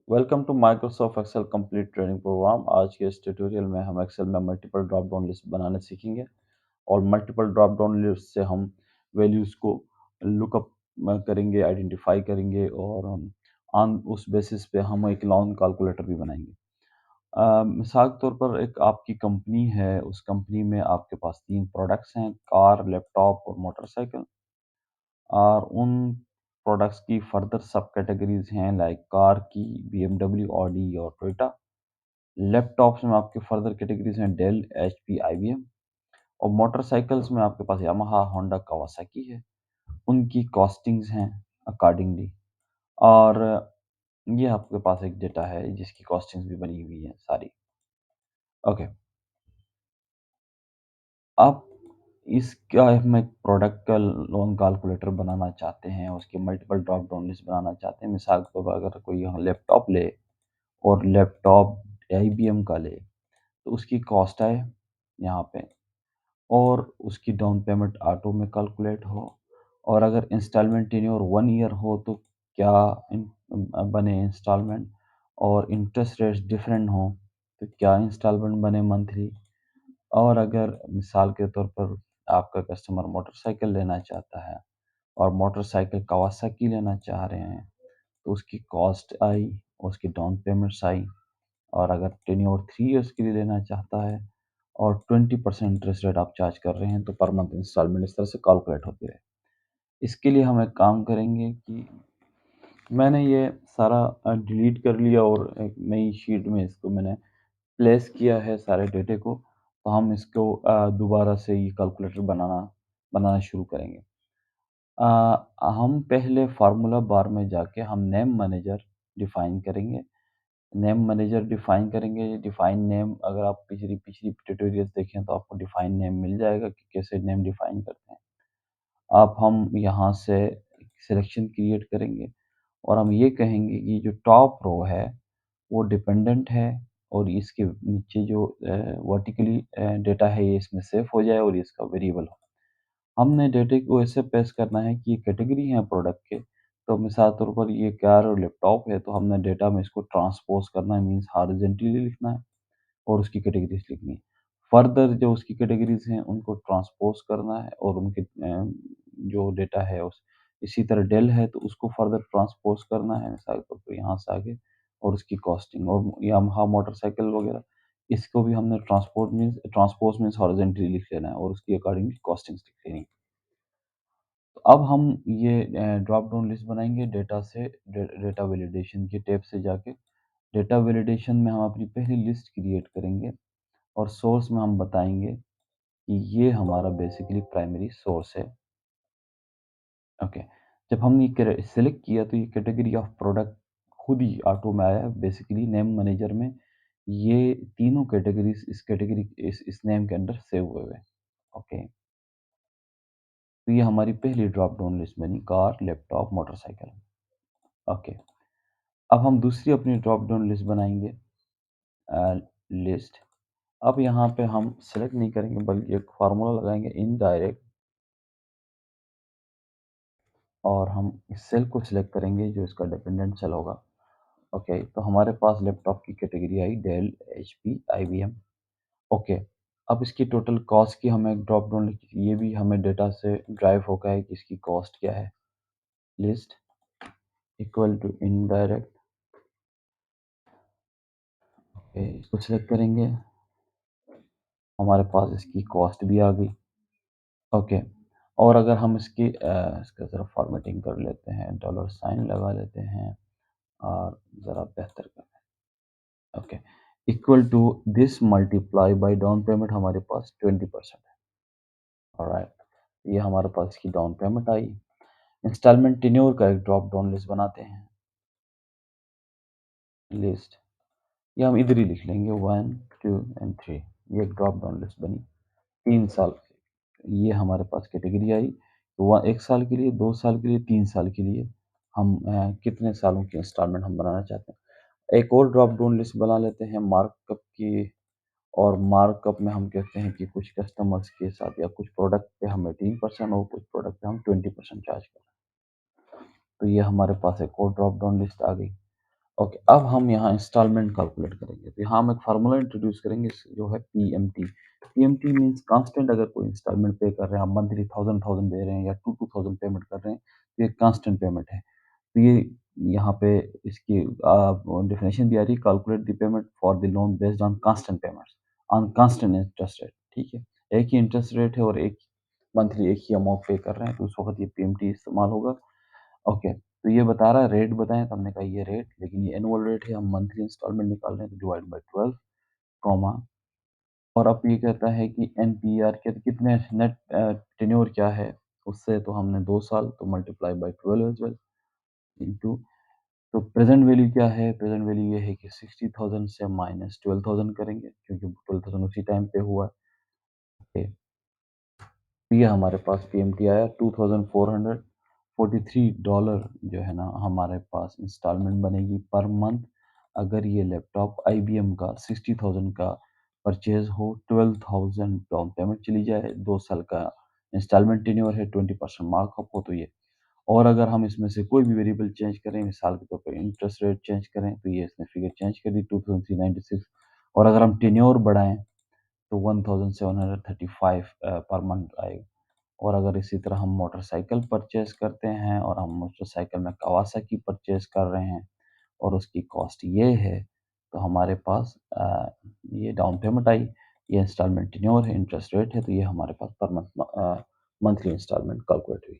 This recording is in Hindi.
Welcome to Microsoft Excel complete training program. आज के इस ट्यूटोरियल में हम एक्सेल में मल्टीपल ड्रॉप डाउन लिस्ट बनाना सीखेंगे और मल्टीपल ड्रॉप डाउन लिस्ट से हम वैल्यूज़ को लुकअप करेंगे, आइडेंटिफाई करेंगे और हम ऑन उस बेसिस पे हम एक लॉन्ग कैलकुलेटर भी बनाएंगे। मिसाल के तौर पर एक आपकी कंपनी है, उस कंपनी में आपके पास 3 प्रोडक्ट्स हैं, कार, लैपटॉप और मोटरसाइकिल। और उन प्रोडक्ट्स की फर्दर सब कैटेगरीज़ हैं लाइक कार की बीएमडब्ल्यू, ऑडी और टोयोटा। लैपटॉप्स में आपके फर्दर कैटेगरीज़ हैं डेल, एचपी, आईबीएम और मोटरसाइकिल्स में आपके पास यामाहा, होंडा, कावासाकी है। उनकी कॉस्टिंग्स हैं अकॉर्डिंगली। और ये आपके पास एक डेटा है जिसकी कॉस्टिंग्स भी बनी हुई है सारी। ओके, आप इसका हम एक प्रोडक्ट का लोन कैलकुलेटर बनाना चाहते हैं, उसकी मल्टीपल ड्रॉप डाउन लिस्ट बनाना चाहते हैं। मिसाल के तौर पर अगर कोई यहाँ लैपटॉप ले और लैपटॉप आईबीएम का ले, तो उसकी कॉस्ट आए यहाँ पे और उसकी डाउन पेमेंट ऑटो में कैलकुलेट हो। और अगर इंस्टॉलमेंट टेन्योर 1 ईयर हो तो क्या बने इंस्टॉलमेंट, और इंटरेस्ट रेट्स डिफरेंट हो तो क्या इंस्टॉलमेंट बने मंथली। और अगर मिसाल के तौर पर आपका कस्टमर मोटरसाइकिल लेना चाहता है और मोटरसाइकिल कवासाकी लेना चाह रहे हैं, तो उसकी कॉस्ट आई, उसकी डाउन पेमेंट्स आई। और अगर टेन्योर 3 इयर्स के लिए लेना चाहता है और 20% इंटरेस्ट रेट आप चार्ज कर रहे हैं, तो पर मंथ इंस्टॉलमेंट इस तरह से कैलकुलेट होती रहे। इसके लिए हम एक काम करेंगे कि मैंने ये सारा डिलीट कर लिया और एक नई शीट में इसको मैंने प्लेस किया है सारे डेटे को। तो हम इसको दोबारा से ये कैलकुलेटर बनाना बनाना शुरू करेंगे। हम पहले फार्मूला बार में जाके हम नेम मैनेजर डिफाइन करेंगे। नेम मैनेजर डिफाइन करेंगे। डिफाइन नेम अगर आप पिछली पिछली ट्यूटोरियल्स देखें तो आपको डिफाइन नेम मिल जाएगा कि कैसे नेम डिफाइन करते हैं। अब हम यहाँ से सिलेक्शन क्रिएट करेंगे और हम ये कहेंगे कि जो टॉप रो है वो डिपेंडेंट है और इसके नीचे जो वर्टिकली डेटा है ये इसमें सेव हो जाए और ये इसका वेरिएबल हो। हमने डेटे को ऐसे पेश करना है कि ये कैटेगरी है प्रोडक्ट के। तो मिसाल तौर पर ये कार और लैपटॉप है, तो हमने डेटा में इसको ट्रांसपोज़ करना है, मीन्स हॉरिज़ॉन्टली लिखना है और उसकी कैटेगरीज़ लिखनी है। फर्दर जो उसकी कैटेगरीज़ हैं उनको ट्रांसपोज़ करना है और उनके जो डेटा है उस इसी तरह डेल है तो उसको फर्दर ट्रांसपोज़ करना है मिसाल के तौर पर यहाँ से आगे, और उसकी कॉस्टिंग। और यामाहा मोटरसाइकिल वगैरह, इसको भी हमने ट्रांसपोज़ मीन्स हॉरिज़ॉन्टली लिख लेना है और उसकी अकॉर्डिंगली कॉस्टिंग्स लिख लेनी है। तो अब हम ये ड्रॉप डाउन लिस्ट बनाएँगे डेटा से, डेटा वैलिडेशन के टैब से जाके। डेटा वैलिडेशन में हम अपनी पहली लिस्ट क्रिएट करेंगे और सोर्स में हम बताएँगे कि ये हमारा बेसिकली प्राइमरी सोर्स है। ओके। जब हमने सेलेक्ट किया तो ये कैटेगरी ऑफ प्रोडक्ट खुद ही ऑटो में आया बेसिकली नेम मैनेजर में। ये तीनों कैटेगरीज़ इस कैटेगरी इस नेम के अंदर सेव हुए हुए हैं। ओके। तो ये हमारी पहली ड्रॉप डाउन लिस्ट बनी, कार, लैपटॉप, मोटरसाइकिल। ओके। अब हम दूसरी अपनी ड्रॉप डाउन लिस्ट बनाएँगे, लिस्ट। अब यहाँ पे हम सेलेक्ट नहीं करेंगे बल्कि एक फार्मूला लगाएँगे इनडायरेक्ट, और हम इस सेल को सिलेक्ट करेंगे जो इसका डिपेंडेंट सेल होगा। ओके, तो हमारे पास लैपटॉप की कैटेगरी आई डेल, एचपी, आईबीएम। ओके। अब इसकी टोटल कॉस्ट की हमें एक ड्रॉप डाउन लिखी, ये भी हमें डेटा से ड्राइव होगा है कि इसकी कॉस्ट क्या है। List equal to indirect. Okay, इसको सिलेक्ट करेंगे, हमारे पास इसकी कॉस्ट भी आ गई। ओके। और अगर हम इसका ज़रा फॉर्मेटिंग कर लेते हैं, डॉलर साइन लगा लेते हैं और ज़रा बेहतर कर, okay, equal to this multiply by down payment हमारे पास 20% है। ऑलराइट, ये हमारे पास इसकी डाउन पेमेंट आई। इंस्टॉलमेंट टेन्योर का एक ड्रॉप डाउन लिस्ट बनाते हैं। लिस्ट, ये हम इधर ही लिख लेंगे 1, 2 एंड 3। ये एक ड्रॉप डाउन लिस्ट बनी 3 साल। ये हमारे पास कैटेगरी आई। तो वह 1 साल के लिए, 2 साल के लिए, 3 साल के लिए हम कितने सालों की इंस्टॉलमेंट हम बनाना चाहते हैं। एक और ड्रॉप डाउन लिस्ट बना लेते हैं मार्कअप की। और मार्कअप में हम कहते हैं कि कुछ कस्टमर्स के साथ या कुछ प्रोडक्ट पे हम 18% और कुछ प्रोडक्ट पे हम 20% चार्ज कर रहे हैं। तो ये हमारे पास एक और ड्रॉप डाउन लिस्ट आ गई। ओके, अब हम यहाँ इंस्टॉलमेंट कैलकुलेट करेंगे। तो यहाँ हम एक फ़ॉर्मूला इंट्रोड्यूस करेंगे जो है पीएमटी। पीएमटी मीन्स कांस्टेंट अगर कोई इंस्टॉलमेंट पे कर रहे हैं, आप मंथली 1000 दे रहे हैं या 2-2000 पेमेंट कर रहे हैं, तो ये कांस्टेंट पेमेंट है। तो ये यहाँ पे इसकी डेफिनिशन भी आ रही है, calculate the payment for the loan based on constant payments, on constant interest rate, ठीक है? एक ही इंटरेस्ट रेट है और एक मंथली एक ही अमाउंट पे कर रहे हैं, तो उस वक़्त ये पीएमटी इस्तेमाल होगा। ओके, तो ये बता रहा है रेट बताएँ, तो हमने कहा ये रेट, लेकिन ये एनुअल रेट है, हम मंथली इंस्टॉलमेंट निकाल रहे हैं, तो डिवाइड बाय 12, कॉमा, और अब ये कहता है कि एनपीआर के कितने नेट टेन्योर क्या है, उससे तो हमने 2 साल, तो multiply by 12 as well, into, तो प्रेज़ेंट वैल्यू क्या है? प्रेज़ेंट वैल्यू ये है कि 60,000 से माइनस 12,000 करेंगे, क्योंकि 12,000 उसी टाइम पे हुआ है। ओके, तो ये हमारे पास पीएमटी आया, $2443 जो है ना हमारे पास इंस्टॉलमेंट बनेगी पर मंथ, अगर ये लैपटॉप आईबीएम का 60,000 का परचेज़ हो, 12,000 डाउन पेमेंट चली जाए, 2 साल का इंस्टॉलमेंट टेन्योर है, 20% मार्कअप हो, तो ये, और अगर हम इसमें से कोई भी वेरिएबल चेंज करें, मिसाल के तौर पे इंटरेस्ट रेट चेंज करें, तो ये इसने फिगर चेंज कर दी, 2396, और अगर हम टेन्योर बढ़ाएँ, तो 1735 पर मंथ आएगा। और अगर इसी तरह हम मोटरसाइकिल परचेज़ करते हैं और हम मोटरसाइकिल में कवासाकी परचेज़ कर रहे हैं और उसकी कॉस्ट ये है, तो हमारे पास ये डाउन पेमेंट आई, ये इंस्टॉलमेंट टेन्योर है, इंटरेस्ट रेट है, तो ये हमारे पास per month monthly instalment calculate हुई।